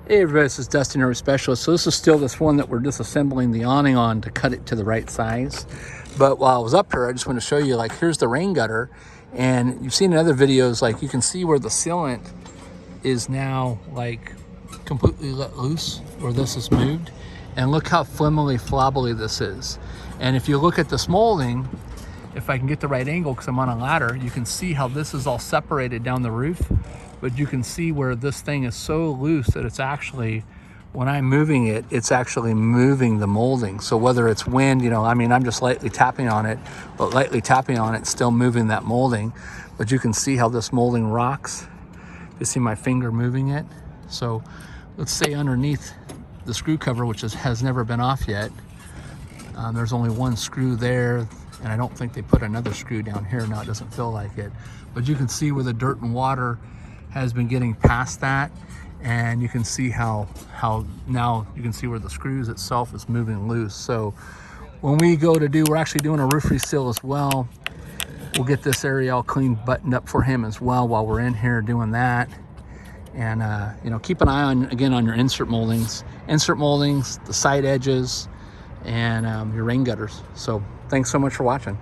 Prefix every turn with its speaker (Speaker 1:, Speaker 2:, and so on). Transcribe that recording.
Speaker 1: Hey everybody, this is Dustin, Air Specialist. So this is still this one that we're disassembling the awning on to cut it to the right size. But while I was up here, I just want to show you, like, here's the rain gutter. And you've seen in other videos, like, you can see where the sealant is now, like, completely let loose, where this is moved. And look how flimily flobbly this is. And if you look at this molding, if I can get the right angle, because I'm on a ladder, you can see how this is all separated down the roof. But you can see where this thing is so loose that it's actually, when I'm moving it, it's actually moving the molding. So whether it's wind, you know, I mean, I'm just lightly tapping on it, but lightly tapping on it, still moving that molding. But you can see how this molding rocks. You see my finger moving it. So let's say underneath the screw cover, which has never been off yet, there's only one screw there, and I don't think they put another screw down here. Now it doesn't feel like it. But you can see where the dirt and water has been getting past that, and you can see how now you can see where the screws itself is moving loose. So when we go to we're actually doing a roof reseal as well. We'll get this area all cleaned, buttoned up for him as well while we're in here doing that. And you know, keep an eye on, again, on your insert moldings, the side edges, and your rain gutters. So thanks so much for watching.